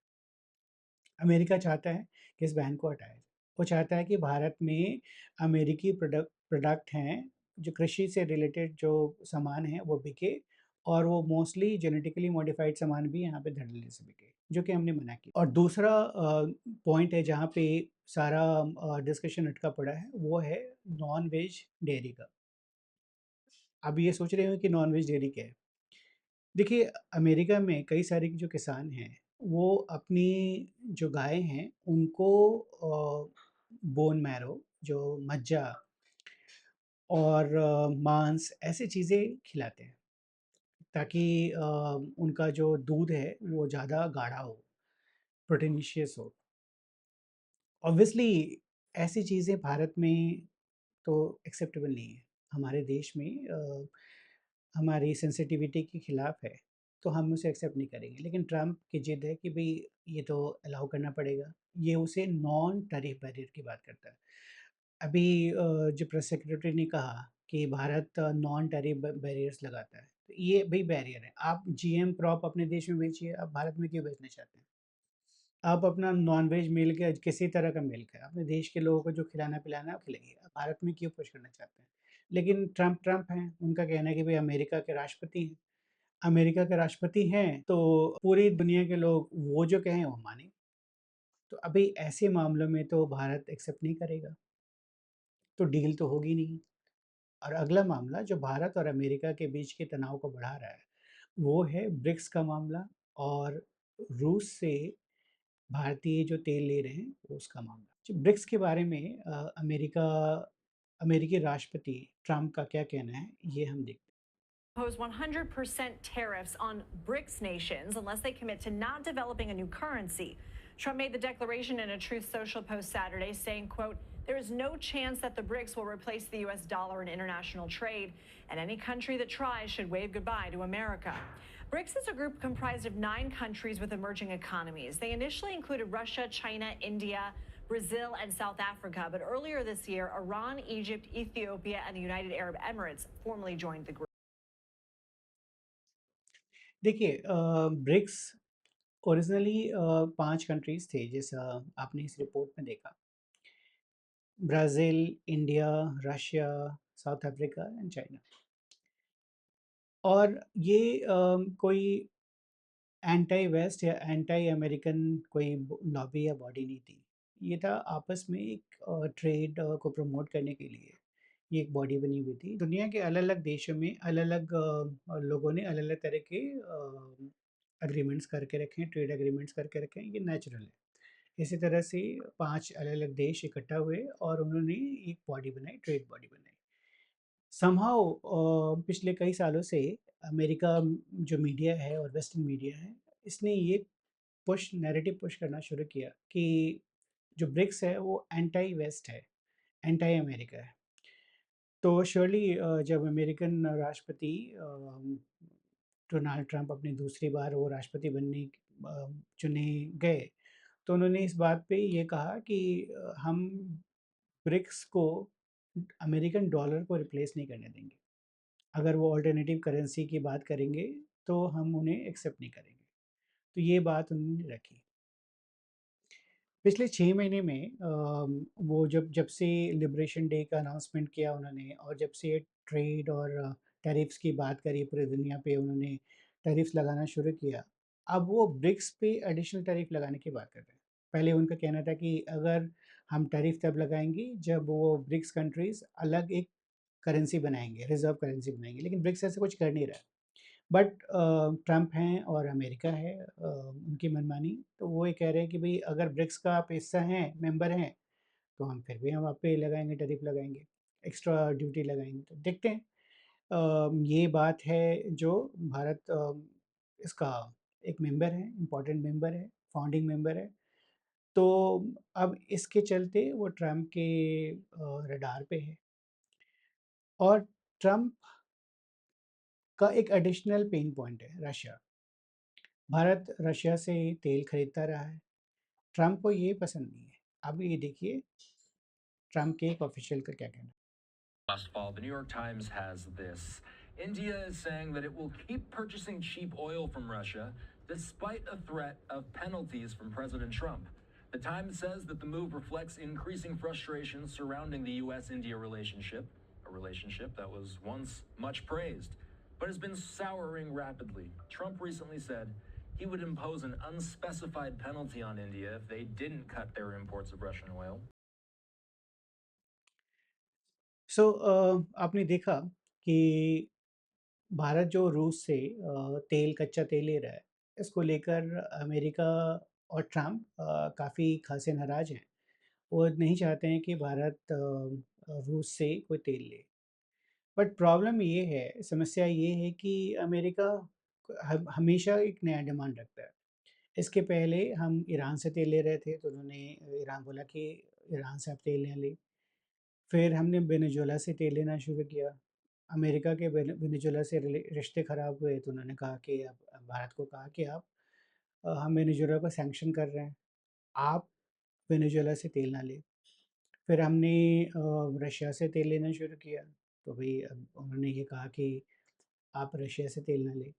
अमेरिका चाहता है कि इस बैन को हटाया जाए। वो चाहता है कि भारत में अमेरिकी प्रोडक्ट हैं, जो कृषि से रिलेटेड जो सामान हैं, वो बिके और वो मोस्टली जेनेटिकली मॉडिफाइड सामान भी यहाँ पे धड़ल्ले से बिके, जो कि हमने मना किया। और दूसरा पॉइंट है जहाँ पे सारा डिस्कशन अटका पड़ा है, वो है नॉन-वेज डेयरी का। अब ये सोच रहे हो कि नॉन-वेज डेयरी क्या है? देखिए, अमेरिका में कई सारे जो किसान हैं, वो अपनी जो गाय हैं, उनको बोन मैरो जो मज्जा और मांस ऐसी चीज़ें खिलाते हैं, ताकि उनका जो दूध है, वो ज़्यादा गाढ़ा हो, प्रोटीनेशियस हो। ऑब्वियसली ऐसी चीज़ें भारत में तो एक्सेप्टेबल नहीं है। हमारे देश में हमारी सेंसिटिविटी के खिलाफ है, तो हम उसे एक्सेप्ट नहीं करेंगे। लेकिन ट्रम्प की ज़िद है कि भई ये तो अलाउ करना पड़ेगा। ये उसे नॉन टैरिफ बैरियर की बात करता है। अभी जो प्रेस सेक्रेटरी ने कहा कि भारत नॉन टैरिफ बैरियर्स लगाता है। तो ये भी बैरियर है। आप जीएम क्रॉप अपने देश में बेचिए, आप भारत में क्यों बेचना चाहते हैं? आप अपना नॉन-वेज मिल्क या किसी तरह का मिल्क है, अपने देश के लोगों को जो खिलाना-पिलाना है, आप खिलाइए। आप भारत में क्यों पुश करना चाहते हैं? लेकिन ट्रम्प हैं, उनका कहना है कि भई अमेरिका के राष्ट्रपति हैं। अमेरिका के राष्ट्रपति हैं, तो पूरी दुनिया के लोग वो जो कहें वो मानें। तो अभी ऐसे मामलों में तो भारत एक्सेप्ट नहीं करेगा, तो डील तो होगी नहीं। और अगला मामला जो भारत और अमेरिका के बीच के तनाव को बढ़ा रहा है, वो है ब्रिक्स का मामला और रूस से भारतीय जो तेल ले रहे हैं, वो उसका मामला। जो ब्रिक्स के बारे में अमेरिकी राष्ट्रपति ट्रम्प का क्या कहना है, ये हम देखते हैं। Impose 100% tariffs on BRICS nations unless they commit to not developing a new currency. Trump made the declaration in a Truth Social post Saturday saying, quote, there is no chance that the BRICS will replace the US dollar in international trade, and any country that tries should wave goodbye to America. BRICS is a group comprised of 9 countries with emerging economies. They initially included Russia, China, India, Brazil, and South Africa, but earlier this year, Iran, Egypt, Ethiopia, and the United Arab Emirates formally joined the group. देखिए BRICS originally 5 countries थे, जैसा आपने इस report में देखा। Brazil, India, Russia, south Africa and China. और ये कोई एंटी वेस्ट या एंटी अमेरिकन कोई लॉबी या बॉडी नहीं थी। ये था आपस में एक ट्रेड को प्रमोट करने के लिए ये एक बॉडी बनी हुई थी। दुनिया के अलग-अलग देशों में अलग-अलग लोगों ने अलग-अलग तरह के एग्रीमेंट्स करके रखे हैं, ट्रेड एग्रीमेंट्स करके रखे हैं, ये नेचुरल है। इसी तरह से 5 अलग-अलग देश इकट्ठा हुए और उन्होंने एक बॉडी बनाई, ट्रेड बॉडी बनाई। समहाउ पिछले कई सालों से अमेरिका जो मीडिया है और वेस्टर्न मीडिया है, इसने ये नैरेटिव पुश करना शुरू किया कि जो ब्रिक्स है वो एंटी वेस्ट है, एंटी अमेरिका है। तो श्योरली जब अमेरिकन राष्ट्रपति डोनाल्ड ट्रंप अपनी दूसरी बार वो राष्ट्रपति चुने गए, तो उन्होंने इस बात पे ये कहा कि हम ब्रिक्स को अमेरिकन डॉलर को रिप्लेस नहीं करने देंगे। अगर वो अल्टरनेटिव करेंसी की बात करेंगे, तो हम उन्हें एक्सेप्ट नहीं करेंगे। तो ये बात उन्होंने रखी। पिछले 6 महीने में वो जब जब से लिबरेशन डे का अनाउंसमेंट किया उन्होंने और जब से ट्रेड और टैरिफ्स की बात करी पूरी दुनिया पे उन्होंने टैरिफ्स लगाना शुरू किया। अब वो ब्रिक्स पे एडिशनल टैरिफ लगाने की बात कर रहे हैं। पहले उनका कहना था कि अगर हम टैरिफ तब लगाएँगे जब वो ब्रिक्स कंट्रीज़ अलग एक करेंसी बनाएँगे, रिज़र्व करेंसी बनाएँगे, लेकिन ब्रिक्स ऐसा कुछ कर नहीं रहा है। बट ट्रम्प हैं और अमेरिका है उनकी मनमानी, तो वो ये कह रहे हैं कि भई अगर ब्रिक्स का आप हिस्सा हैं, मेंबर हैं, तो हम फिर भी हम आप पे लगाएँगे, टैरिफ लगाएँगे, एक्स्ट्रा ड्यूटी लगाएँगे। तो देखते हैं ये बात है जो भारत इसका एक मेंबर है, इम्पोर्टेंट मेंबर है, फाउंडिंग मेंबर है। तो अब इसके चलते वो ट्रम्प के रडार पे है और ट्रम्प का एक एडिशनल पेन पॉइंट है रशिया। भारत रशिया से तेल खरीदता रहा है। ट्रम्प को ये पसंद नहीं है। अब ये देखिए ट्रम्प के एक ऑफ़िशियल का क्या कहना है। Last fall, the New York Times has this. India is saying that it will keep purchasing cheap oil from Russia despite a threat of penalties from President Trump. The Times says that the move reflects increasing frustration surrounding the US India relationship, a relationship that was once much praised, but has been souring rapidly. Trump recently said he would impose an unspecified penalty on India if they didn't cut their imports of Russian oil. आपने देखा कि भारत जो रूस से कच्चा तेल ले रहा है, इसको लेकर अमेरिका और ट्रम्प काफ़ी खासे नाराज़ हैं। वो नहीं चाहते हैं कि भारत रूस से कोई तेल ले। बट प्रॉब्लम ये है, समस्या ये है कि अमेरिका हमेशा एक नया डिमांड रखता है। इसके पहले हम ईरान से तेल ले रहे थे, तो उन्होंने ईरान बोला कि ईरान से आप तेल ना लें। फिर हमने वेनेजुएला से तेल लेना शुरू किया। अमेरिका के वेनेजुएला से रिश्ते ख़राब हुए, तो उन्होंने कहा कि अब भारत को कहा कि आप हम वेनेजुएला को सैंक्शन कर रहे हैं, आप वेनेजुएला से तेल ना लें। फिर हमने रशिया से तेल लेना शुरू किया, तो भई अब उन्होंने ये कहा कि आप रशिया से तेल ना लें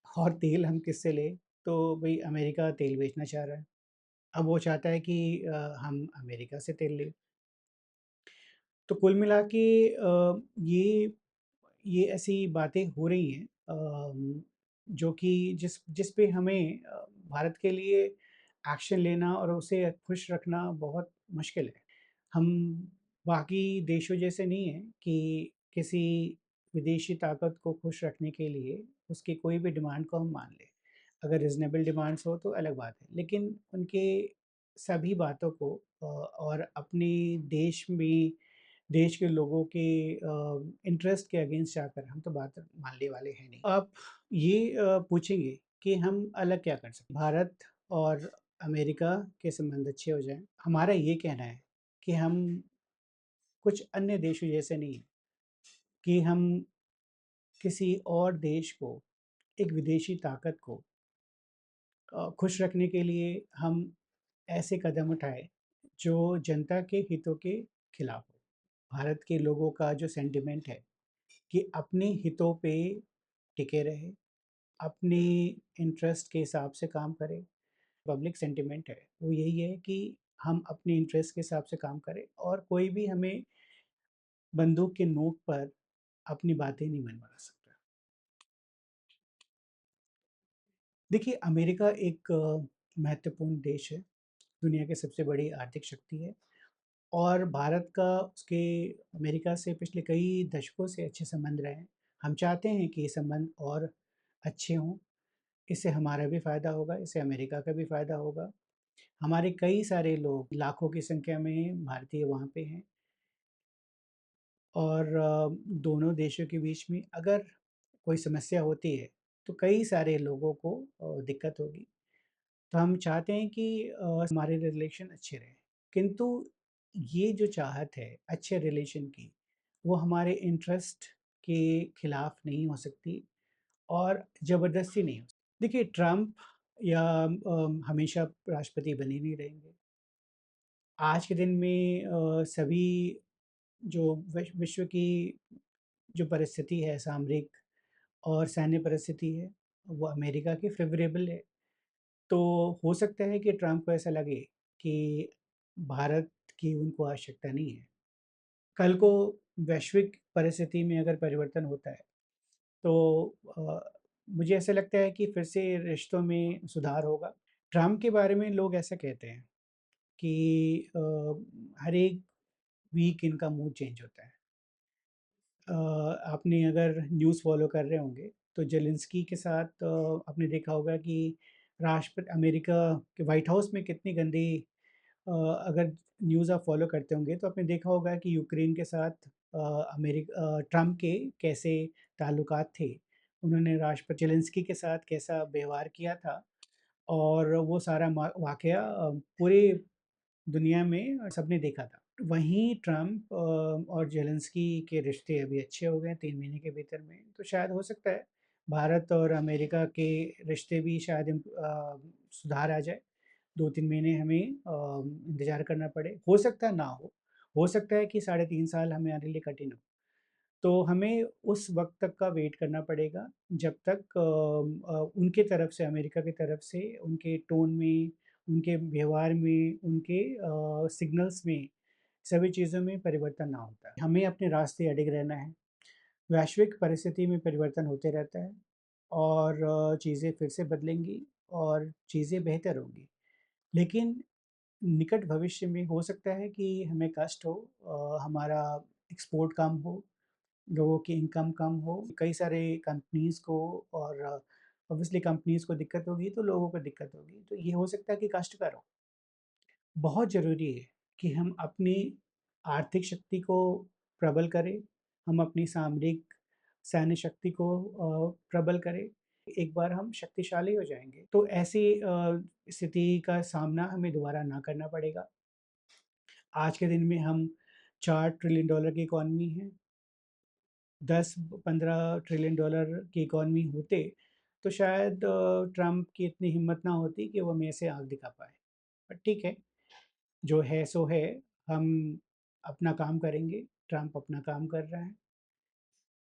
और तेल हम किससे लें? तो भई अमेरिका तेल बेचना चाह रहा है। अब वो चाहता है कि हम अमेरिका से तेल लें। तो कुल मिला के ये ऐसी बातें हो रही हैं जो कि जिस पे हमें भारत के लिए एक्शन लेना और उसे खुश रखना बहुत मुश्किल है। हम बाकी देशों जैसे नहीं हैं कि किसी विदेशी ताकत को खुश रखने के लिए उसकी कोई भी डिमांड को हम मान लें। अगर रीज़नेबल डिमांड्स हो तो अलग बात है, लेकिन उनके सभी बातों को और अपने देश के लोगों के इंटरेस्ट के अगेंस्ट जाकर हम तो बात मानने वाले हैं नहीं। आप ये पूछेंगे कि हम अलग क्या कर सकते हैं? भारत और अमेरिका के संबंध अच्छे हो जाएँ। हमारा ये कहना है कि हम कुछ अन्य देशों जैसे नहीं हैं कि हम किसी और देश को, एक विदेशी ताकत को खुश रखने के लिए हम ऐसे कदम उठाएँ जो जनता के हितों के खिलाफ हो। भारत के लोगों का जो सेंटिमेंट है कि अपने हितों पे टिके रहे, अपने इंटरेस्ट के हिसाब से काम करें। पब्लिक सेंटिमेंट है, वो यही है कि हम अपने इंटरेस्ट के हिसाब से काम करें और कोई भी हमें बंदूक के नोक पर अपनी बातें नहीं मनवा सकता। देखिए, अमेरिका एक महत्वपूर्ण देश है, दुनिया की सबसे बड़ी आर्थिक शक्ति है और भारत का उसके अमेरिका से पिछले कई दशकों से अच्छे संबंध रहे हैं। हम चाहते हैं कि ये संबंध और अच्छे हों, इससे हमारा भी फ़ायदा होगा, इससे अमेरिका का भी फ़ायदा होगा। हमारे कई सारे लोग, लाखों की संख्या में भारतीय वहाँ पे हैं और दोनों देशों के बीच में अगर कोई समस्या होती है, तो कई सारे लोगों को दिक्कत होगी। तो हम चाहते हैं कि हमारे रिलेशन अच्छे रहें। किंतु ये जो चाहत है अच्छे रिलेशन की, वो हमारे इंटरेस्ट के खिलाफ नहीं हो सकती और ज़बरदस्ती नहीं हो सकती। देखिए ट्रम्प या हमेशा राष्ट्रपति बने नहीं रहेंगे। आज के दिन में सभी जो विश्व की जो परिस्थिति है सामरिक और सैन्य परिस्थिति है, वो अमेरिका के फ़ेवरेबल है। तो हो सकता है कि ट्रम्प को ऐसा लगे कि भारत की उनको आवश्यकता नहीं है। कल को वैश्विक परिस्थिति में अगर परिवर्तन होता है, तो मुझे ऐसा लगता है कि फिर से रिश्तों में सुधार होगा। ट्रम्प के बारे में लोग ऐसा कहते हैं कि हर एक वीक इनका मूड चेंज होता है। आपने अगर न्यूज़ फ़ॉलो कर रहे होंगे, तो ज़ेलेंस्की के साथ आपने देखा होगा कि राष्ट्रपति अमेरिका के व्हाइट हाउस में कितनी गंदी अगर न्यूज़ आप फ़ॉलो करते होंगे, तो आपने देखा होगा कि यूक्रेन के साथ ट्रम्प के कैसे ताल्लुकात थे। उन्होंने राष्ट्रपति ज़ेलेंस्की के साथ कैसा व्यवहार किया था और वो सारा वाक़या पूरे दुनिया में सबने देखा था। वहीं ट्रम्प और ज़ेलेंस्की के रिश्ते अभी अच्छे हो गए 3 महीने के भीतर में, तो शायद हो सकता है भारत और अमेरिका के रिश्ते भी शायद सुधार आ जाए। 2-3 महीने हमें इंतज़ार करना पड़े, हो सकता है ना हो सकता है कि साढ़े 3 साल हमारे लिए कठिन हो। तो हमें उस वक़्त तक का वेट करना पड़ेगा जब तक उनके तरफ से अमेरिका की तरफ से उनके टोन में, उनके व्यवहार में, उनके सिग्नल्स में, सभी चीज़ों में परिवर्तन ना होता है। हमें अपने रास्ते अडिग रहना है। वैश्विक परिस्थिति में परिवर्तन होते रहता है और चीज़ें फिर से बदलेंगी और चीज़ें बेहतर होंगी। लेकिन निकट भविष्य में हो सकता है कि हमें कष्ट हो हमारा एक्सपोर्ट कम हो, लोगों की इनकम कम हो, कई सारे कंपनीज़ को और ऑब्वियसली कंपनीज़ को दिक्कत होगी, तो लोगों को दिक्कत होगी। तो ये हो सकता है कि कष्टकर हो। बहुत ज़रूरी है कि हम अपनी आर्थिक शक्ति को प्रबल करें, हम अपनी सामरिक सैन्य शक्ति को प्रबल करें। एक बार हम शक्तिशाली हो जाएँगे, तो ऐसी स्थिति का सामना हमें दोबारा ना करना पड़ेगा। आज के दिन में हम 4 ट्रिलियन डॉलर की इकॉनमी है। 10-15 ट्रिलियन डॉलर की इकॉनमी होते, तो शायद ट्रम्प की इतनी हिम्मत ना होती कि वो मेरे से आँख दिखा पाए। पर ठीक है, जो है सो है, हम अपना काम करेंगे, ट्रम्प अपना काम कर रहा है।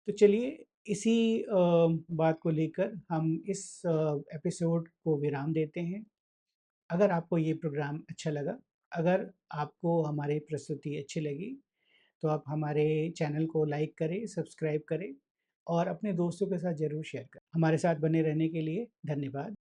तो चलिए इसी बात को लेकर हम इस एपिसोड को विराम देते हैं। अगर आपको ये प्रोग्राम अच्छा लगा, अगर आपको हमारी प्रस्तुति अच्छी लगी, तो आप हमारे चैनल को लाइक करें, सब्सक्राइब करें और अपने दोस्तों के साथ ज़रूर शेयर करें। हमारे साथ बने रहने के लिए धन्यवाद।